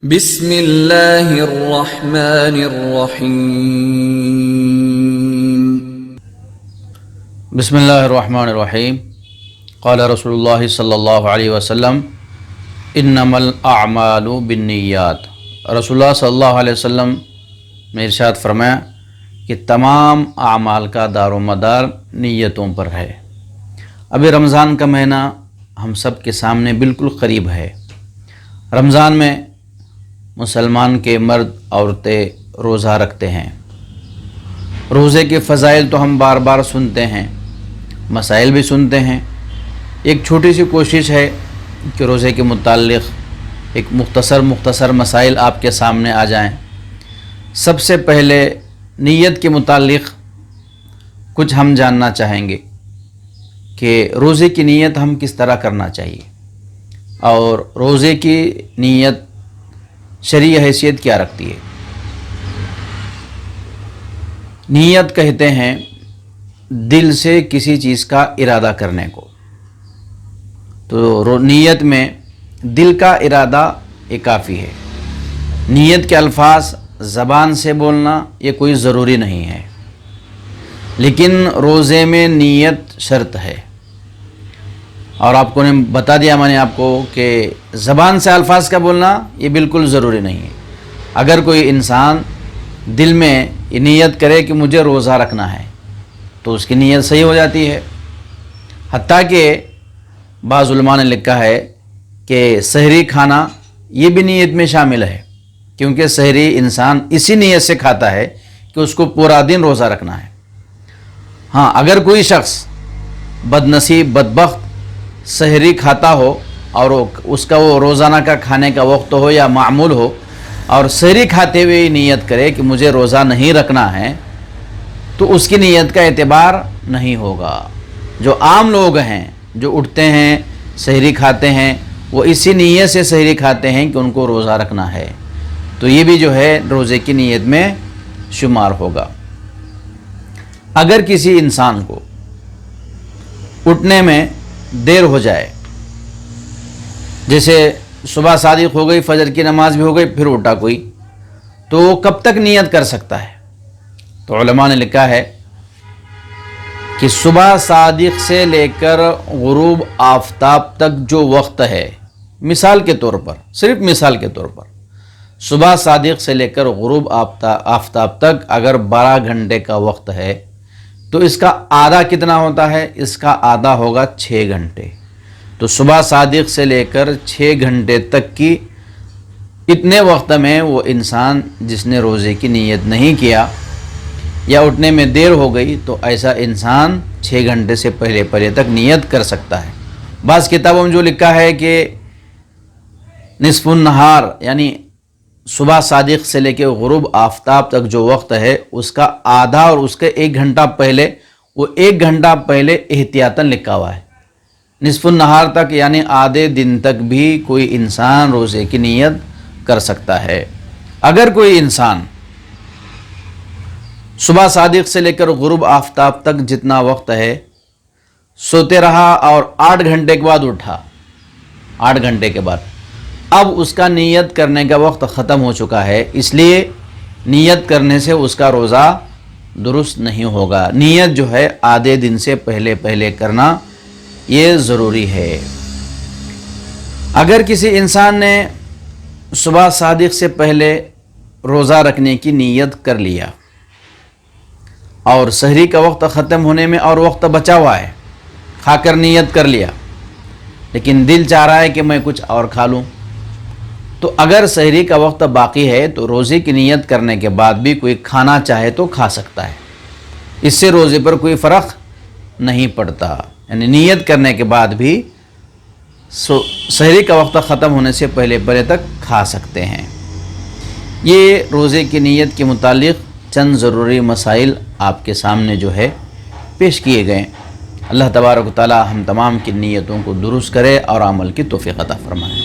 بسم اللہ الرحمن الرحیم۔ بسم اللہ الرحمن الرحیم۔ قال رسول اللہ صلی اللہ علیہ وسلم انما الاعمال بالنیات۔ رسول اللہ صلی اللہ علیہ وسلم نے ارشاد فرمایا کہ تمام اعمال کا دار و مدار نیتوں پر ہے۔ ابھی رمضان کا مہینہ ہم سب کے سامنے بالکل قریب ہے۔ رمضان میں مسلمان کے مرد عورتیں روزہ رکھتے ہیں۔ روزے کے فضائل تو ہم بار بار سنتے ہیں، مسائل بھی سنتے ہیں۔ ایک چھوٹی سی کوشش ہے کہ روزے کے متعلق ایک مختصر مسائل آپ کے سامنے آ جائیں۔ سب سے پہلے نیت کے متعلق کچھ ہم جاننا چاہیں گے کہ روزے کی نیت ہم کس طرح کرنا چاہیے، اور روزے کی نیت شرعی حیثیت کیا رکھتی ہے۔ نیت کہتے ہیں دل سے کسی چیز کا ارادہ کرنے کو، تو نیت میں دل کا ارادہ یہ کافی ہے۔ نیت کے الفاظ زبان سے بولنا یہ کوئی ضروری نہیں ہے، لیکن روزے میں نیت شرط ہے۔ اور آپ کو نے بتا دیا میں نے آپ کو کہ زبان سے الفاظ کا بولنا یہ بالکل ضروری نہیں ہے۔ اگر کوئی انسان دل میں یہ نیت کرے کہ مجھے روزہ رکھنا ہے تو اس کی نیت صحیح ہو جاتی ہے۔ حتیٰ کہ بعض علماء نے لکھا ہے کہ سحری کھانا یہ بھی نیت میں شامل ہے، کیونکہ سحری انسان اسی نیت سے کھاتا ہے کہ اس کو پورا دن روزہ رکھنا ہے۔ ہاں، اگر کوئی شخص بد نصیب بدبخت سحری کھاتا ہو اور اس کا وہ روزانہ کا کھانے کا وقت ہو یا معمول ہو، اور سحری کھاتے ہوئے نیت کرے کہ مجھے روزہ نہیں رکھنا ہے، تو اس کی نیت کا اعتبار نہیں ہوگا۔ جو عام لوگ ہیں جو اٹھتے ہیں سحری کھاتے ہیں، وہ اسی نیت سے سحری کھاتے ہیں کہ ان کو روزہ رکھنا ہے، تو یہ بھی جو ہے روزے کی نیت میں شمار ہوگا۔ اگر کسی انسان کو اٹھنے میں دیر ہو جائے، جیسے صبح صادق ہو گئی، فجر کی نماز بھی ہو گئی، پھر اٹھا کوئی، تو وہ کب تک نیت کر سکتا ہے؟ تو علماء نے لکھا ہے کہ صبح صادق سے لے کر غروب آفتاب تک جو وقت ہے، مثال کے طور پر، صرف مثال کے طور پر، صبح صادق سے لے کر غروب آفتاب تک اگر 12 گھنٹے کا وقت ہے تو اس کا آدھا کتنا ہوتا ہے؟ اس کا آدھا ہوگا 6 گھنٹے۔ تو صبح صادق سے لے کر 6 گھنٹے تک کی اتنے وقت میں وہ انسان جس نے روزے کی نیت نہیں کیا یا اٹھنے میں دیر ہو گئی، تو ایسا انسان 6 گھنٹے سے پہلے تک نیت کر سکتا ہے۔ بعض کتابوں میں جو لکھا ہے کہ نصف النہار، یعنی صبح صادق سے لے کے غروب آفتاب تک جو وقت ہے اس کا آدھا اور اس کے 1 گھنٹہ پہلے، وہ 1 گھنٹہ پہلے احتیاطاً لکھا ہوا ہے۔ نصف النہار تک یعنی آدھے دن تک بھی کوئی انسان روزے کی نیت کر سکتا ہے۔ اگر کوئی انسان صبح صادق سے لے کر غروب آفتاب تک جتنا وقت ہے سوتے رہا اور 8 گھنٹے کے بعد اٹھا، 8 گھنٹے کے بعد، اب اس کا نیت کرنے کا وقت ختم ہو چکا ہے، اس لیے نیت کرنے سے اس کا روزہ درست نہیں ہوگا۔ نیت جو ہے آدھے دن سے پہلے کرنا یہ ضروری ہے۔ اگر کسی انسان نے صبح صادق سے پہلے روزہ رکھنے کی نیت کر لیا اور سحری کا وقت ختم ہونے میں اور وقت بچا ہوا ہے، کھا کر نیت کر لیا، لیکن دل چاہ رہا ہے کہ میں کچھ اور کھا لوں، تو اگر سحری کا وقت باقی ہے تو روزے کی نیت کرنے کے بعد بھی کوئی کھانا چاہے تو کھا سکتا ہے۔ اس سے روزے پر کوئی فرق نہیں پڑتا، یعنی نیت کرنے کے بعد بھی سحری کا وقت ختم ہونے سے پہلے تک کھا سکتے ہیں۔ یہ روزے کی نیت کے متعلق چند ضروری مسائل آپ کے سامنے جو ہے پیش کیے گئے۔ اللہ تبارک و تعالی ہم تمام کی نیتوں کو درست کرے اور عمل کی توفیق عطا فرمائے۔